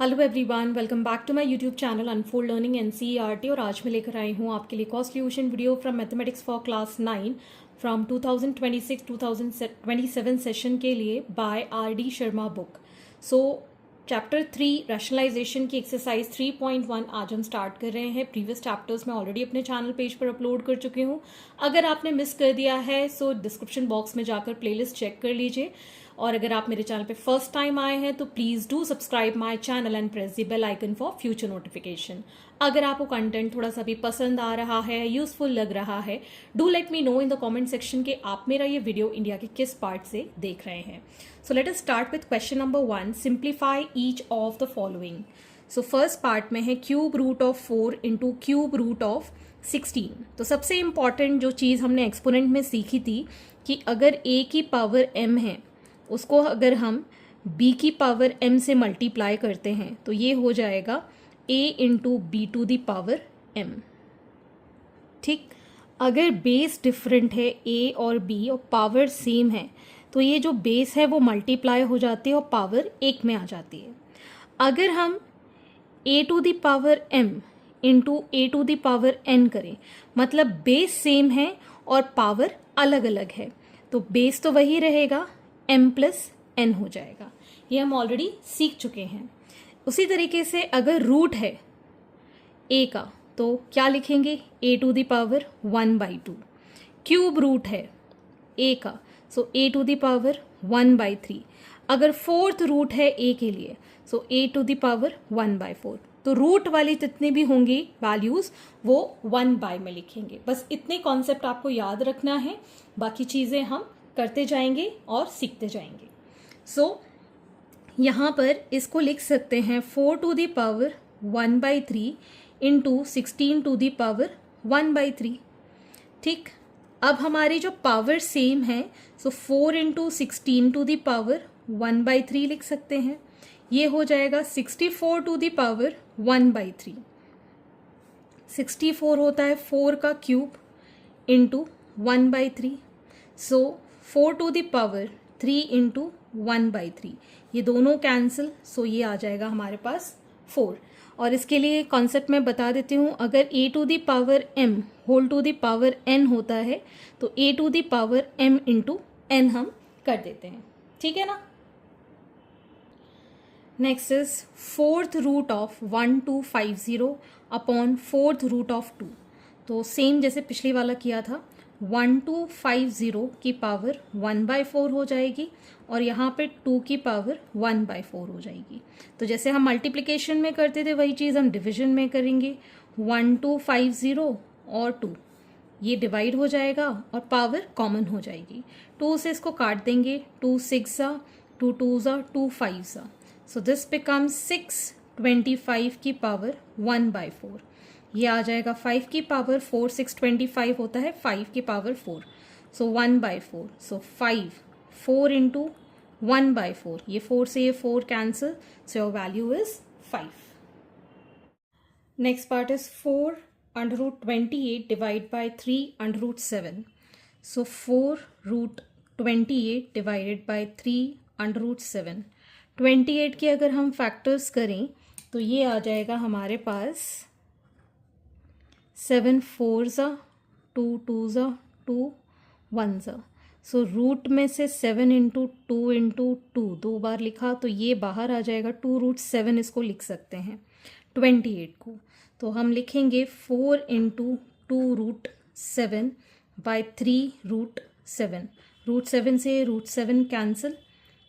Hello everyone, welcome back to my YouTube channel unfold learning NCERT. और आज मैं लेकर आई हूँ आपके लिए cost solution video from mathematics for class 9 from 2026-2027 session के लिए by R D. Sharma book. So chapter 3 rationalisation की एक्सरसाइज 3.1 आज हम स्टार्ट कर रहे हैं। प्रीवियस चैप्टर्स मैं ऑलरेडी अपने चैनल पेज पर अपलोड कर चुकी हूँ। अगर आपने मिस कर दिया है सो डिस्क्रिप्शन बॉक्स में जाकर प्लेलिस्ट चेक कर लीजिए। और अगर आप मेरे चैनल पे फर्स्ट टाइम आए हैं तो please do subscribe my channel and press the bell icon for future notification. अगर आपको कंटेंट थोड़ा सा भी पसंद आ रहा है, यूजफुल लग रहा है, do let me know in the comment section कि आप मेरा ये वीडियो इंडिया के किस पार्ट से देख रहे हैं। So let us start with question number 1। Simplify each of the following. So first part में है cube root of 4 into cube root of 16। तो सबसे इंपॉर्टेंट जो चीज़ हमने एक्सपोनेंट में सीखी थी कि अगर a की पावर m है उसको अगर हम b की पावर m से मल्टीप्लाई करते हैं तो ये हो जाएगा a into b to the power m। ठीक, अगर बेस डिफरेंट है a और b और पावर सेम है तो ये जो बेस है वो मल्टीप्लाई हो जाती है और पावर एक में आ जाती है। अगर हम a to the power m into a to the power n करें, मतलब बेस सेम है और पावर अलग अलग है, तो बेस तो वही रहेगा, m प्लस n हो जाएगा। ये हम ऑलरेडी सीख चुके हैं। उसी तरीके से अगर रूट है a का तो क्या लिखेंगे, a to the power 1/2। Cube root है a का so a to the power 1/3। अगर फोर्थ रूट है a के लिए so a to the power 1/4। तो रूट वाली जितनी भी होंगी वैल्यूज वो 1 में लिखेंगे। बस इतने कॉन्सेप्ट आपको याद रखना है, बाकी चीज़ें हम करते जाएंगे और सीखते जाएंगे। सो यहाँ पर इसको लिख सकते हैं 4 to the power 1/3 into 16 to the power 1/3। ठीक, अब हमारी जो पावर सेम है so 4 into 16 to the power 1/3 लिख सकते हैं। ये हो जाएगा 64 टू द पावर 1/3। 64 होता है 4 का cube into 1/3। So 4 to the power 3 into 1/3, ये दोनों कैंसिल, सो ये आ जाएगा हमारे पास 4। और इसके लिए कॉन्सेप्ट मैं बता देती हूँ, अगर a to the power m whole to the power n होता है तो a to the power m into n हम कर देते हैं। ठीक है ना। Next is fourth root of 1250 upon fourth root of 2। तो सेम जैसे पिछली वाला किया था, 1250 की पावर 1/4 हो जाएगी और यहाँ पे 2 की पावर 1/4 हो जाएगी। तो जैसे हम मल्टीप्लिकेशन में करते थे वही चीज़ हम डिवीजन में करेंगे। 1250 और 2 ये डिवाइड हो जाएगा और पावर कॉमन हो जाएगी। 2 से इसको काट देंगे, 2 6 2 2 2 5। सो दिस बिकम्स 625 की पावर 1/4। ये आ जाएगा 5 की पावर 4, 625 होता है 5 की पावर 4, सो 1/4। सो 5 4 इंटू 1/4, ये 4 से ये 4 cancel, so your value is 5। Next part is 4 under root 28 divide by 3 under root 7। So 4 root 28 divided by 3 under root 7। 28 के अगर हम फैक्टर्स करें तो ये आ जाएगा हमारे पास 7 4 2 2 2 1। सो रूट में से 7 इंटू 2 इंटू 2 दो बार लिखा तो ये बाहर आ जाएगा, 2 रूट 7 इसको लिख सकते हैं 28 को। तो हम लिखेंगे 4 into 2 root 7 by 3 root 7। Root 7 से रूट 7 कैंसिल,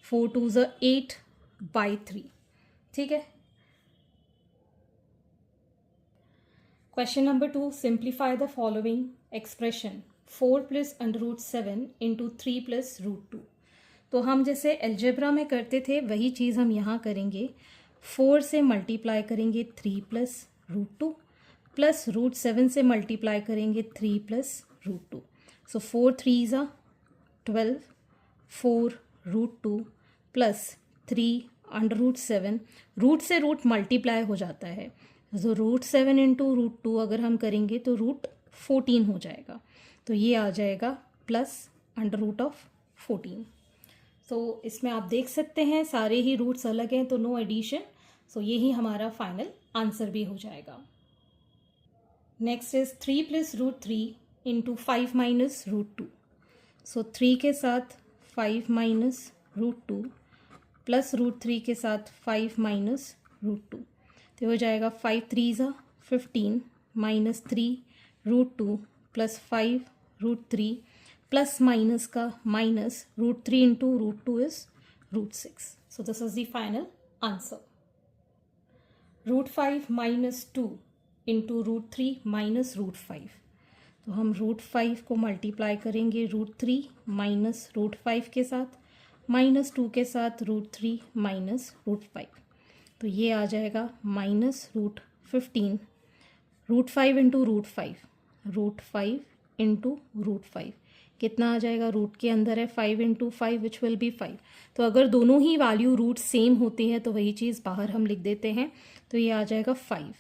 4 2 8/3। ठीक है। Question number 2, simplify the following expression 4 plus under root 7 into 3 plus root 2। तो हम जैसे एल्जेब्रा में करते थे वही चीज़ हम यहाँ करेंगे। 4 से मल्टीप्लाई करेंगे 3 प्लस रूट 2 प्लस रूट 7 से मल्टीप्लाई करेंगे 3 plus root 2। So 4 3 12, 4 root 2 plus 3 under root 7। Root से रूट मल्टीप्लाई हो जाता है, जो रूट 7 इंटू रूट 2 अगर हम करेंगे तो रूट 14 हो जाएगा। तो ये आ जाएगा प्लस अंडर रूट ऑफ 14। तो इसमें आप देख सकते हैं सारे ही रूट्स अलग हैं तो नो एडिशन, सो यही हमारा फाइनल आंसर भी हो जाएगा. Next is 3 plus root 3 into 5 minus root 2. So 3 के साथ 5 माइनस रूट 2 प्लस रूट 3 के साथ 5 माइनस रूट 2. तो हो जाएगा 5 3 ज़ा 15 minus 3 root 2 plus 5 root 3 plus minus का minus root 3 into root 2 is root 6. So this is the final answer. Root 5 minus 2 into root 3 minus root 5. तो हम रूट 5 को मल्टीप्लाई करेंगे रूट 3 माइनस रूट 5 के साथ, माइनस 2 के साथ रूट 3 माइनस रूट 5. तो ये आ जाएगा minus root 15 root 5 into root 5, root 5 into root 5. कितना आ जाएगा? रूट के अंदर है 5 इंटू 5 विच विल बी 5. तो अगर दोनों ही वैल्यू रूट सेम होती है तो वही चीज़ बाहर हम लिख देते हैं. तो ये आ जाएगा 5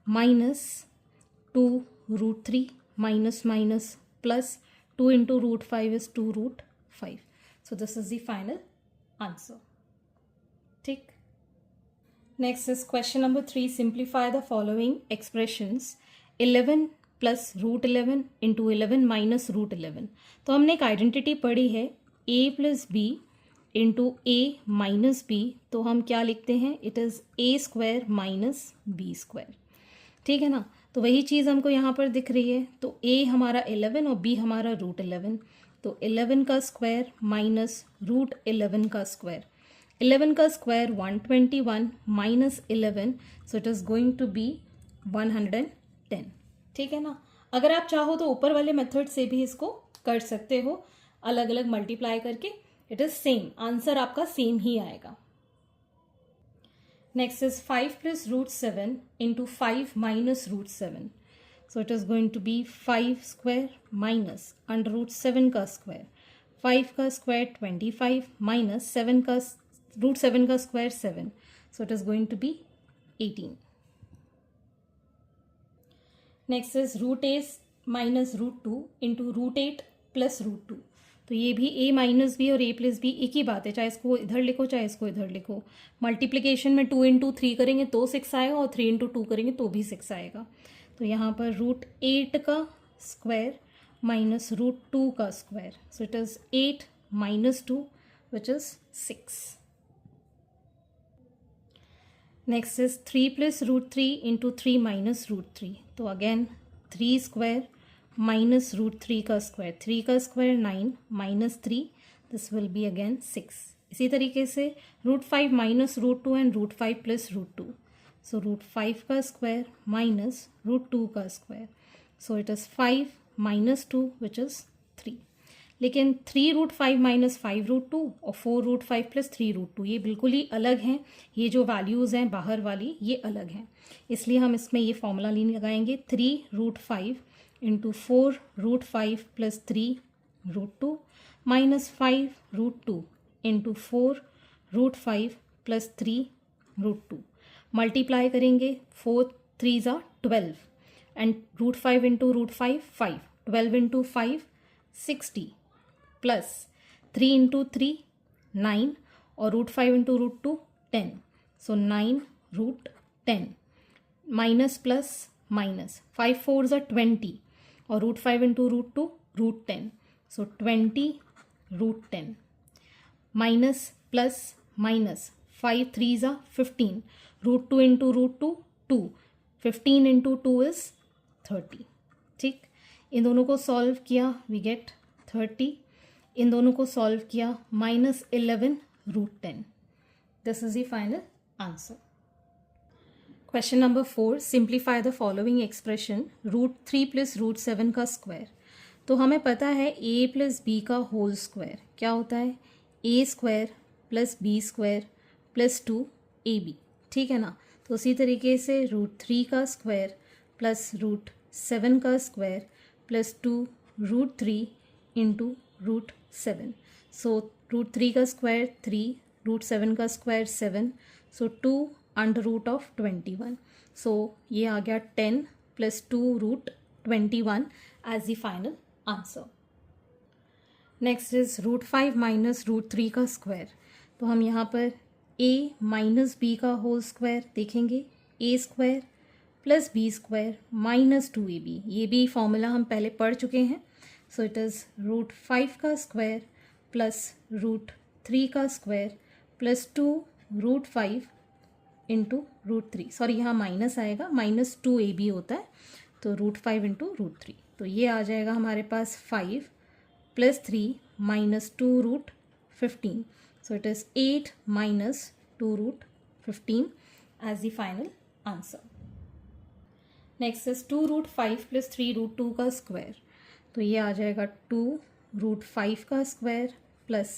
minus 2 root 3 minus minus plus 2 into root 5 is 2 root 5. So this is the final answer. ठीक. Next is question number 3. Simplify the following expressions. 11 plus root 11 into 11 minus root 11. तो हमने एक आइडेंटिटी पढ़ी है a plus B into A minus B. तो हम क्या लिखते हैं? It is a square minus B square. ठीक है ना. तो वही चीज़ हमको यहाँ पर दिख रही है. तो a हमारा 11 और b हमारा रूट 11. तो 11 का स्क्वायर माइनस रूट 11 का स्क्वायर. 11 का square 121 minus 11. So it is going to be 110. ठीक है ना. अगर आप चाहो तो ऊपर वाले मेथड से भी इसको कर सकते हो, अलग अलग मल्टीप्लाई करके. इट इज़ सेम, आंसर आपका सेम ही आएगा. Next is 5 plus root 7 into 5 minus root 7. So it is going to be 5 square minus under root 7 का स्क्वायर. 5 का स्क्वायर 25 माइनस 7 का रूट 7 का square 7. So it is going to be 18. Next is root 8 minus root 2 into root 8 plus root 2. तो ये भी a minus b और a plus b एक ही बात है, चाहे इसको इधर लिखो चाहे इसको इधर लिखो. मल्टीप्लिकेशन में 2 इंटू 3 करेंगे तो 6 आएगा और 3 इंटू 2 करेंगे तो भी 6 आएगा. तो यहाँ पर रूट 8 का स्क्वायर माइनस रूट 2 का square. So it is 8 minus 2 which is 6. Next is 3 plus root 3 into 3 minus root 3. तो अगेन 3 स्क्वायर माइनस रूट 3 का स्क्वायर. 3 का square 9 minus 3, this will be again 6. इसी तरीके से root 5 minus root 2 and root 5 plus root 2. So root 5 का square minus root 2 का square. So it is 5 minus 2 which is 3. लेकिन 3 root 5 minus 5 root 2 और 4 root 5 plus 3 root 2 ये बिल्कुल ही अलग हैं. ये जो वैल्यूज़ हैं बाहर वाली ये अलग हैं, इसलिए हम इसमें ये फॉर्मूला नहीं लगाएंगे. 3 root 5 into 4 root 5 plus 3 root 2 minus 5 root 2 into 4 root 5 plus 3 root 2. Multiply करेंगे 4 3 ज़ा 12 and root 5 into root 5 5. 12 into 5 60 plus 3 into 3 9 और root 5 into root 2 10. So 9 root 10 minus plus minus 5 4 ज़ा 20 और root 5 into root 2 root 10. So 20 root 10 minus plus minus 5 3 ज़ा 15. Root 2 into root 2 2. 15 into 2 is 30. ठीक. इन दोनों को solve किया वी गेट 30. इन दोनों को सॉल्व किया minus 11 root 10. This is the final answer. Question number 4. Simplify the following expression. Root 3 plus root 7 का square. तो हमें पता है a प्लस बी का होल स्क्वायर क्या होता है? a square plus B square plus 2ab. ठीक है ना. तो उसी तरीके से रूट 3 का स्क्वायर प्लस रूट 7 का square plus 2 root 3 into root 7. So root 3 का स्क्वायर 3, रूट 7 का square 7. So 2 under root of 21. So ये आ गया 10 plus 2 root 21 as the final answer. Next is root 5 minus root 3 का स्क्वायर. तो हम यहाँ पर ए माइनस बी का होल स्क्वायर देखेंगे, A square plus B square minus 2ab, ये भी फॉर्मूला हम पहले पढ़ चुके हैं. सो इट इज़ √5 का स्क्वायर प्लस √3 का स्क्वायर प्लस 2 √5 इंटू √3. सॉरी यहाँ माइनस आएगा, माइनस 2ab होता है, तो √5 इंटू √3. तो ये आ जाएगा हमारे पास 5 plus 3 minus 2√15. So it is 8 minus 2√15 as the final answer. Next is 2√5 plus 3√2 का स्क्वायर. तो ये आ जाएगा 2√5 का स्क्वायर प्लस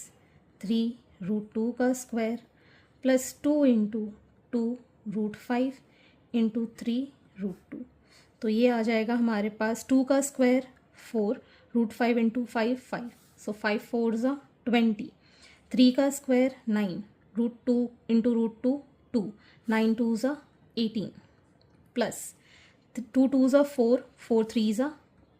3√2 का स्क्वायर प्लस 2 इंटू 2√5 इंटू 3√2. तो ये आ जाएगा हमारे पास 2 का स्क्वायर 4, √5 इंटू 5 5. सो 5 4 ज़ा 20. 3 का स्क्वायर 9, √2 इंटू √2 2, 9 2 ज़ा 18 प्लस 2 2 ज़ा 4, 4 3 ज़ा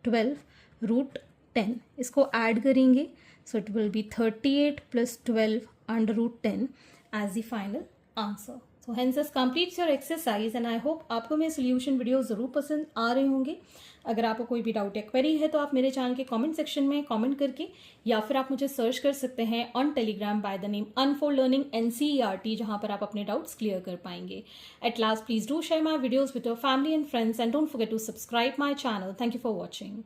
12 √10. इसको ऐड करेंगे, so it will be 38 plus 12 under √10 as the final answer. So hence this completes your exercise and I hope आपको मेरे सोल्यूशन वीडियो ज़रूर पसंद आ रहे होंगे. अगर आपको कोई भी डाउट या क्वेरी है तो आप मेरे चैनल के कमेंट सेक्शन में कमेंट करके या फिर आप मुझे सर्च कर सकते हैं on Telegram by the name unfold learning NCERT, जहां पर आप अपने डाउट्स क्लियर कर पाएंगे. At last please do share my videos with your family and friends and don't forget to subscribe my channel. Thank you for watching.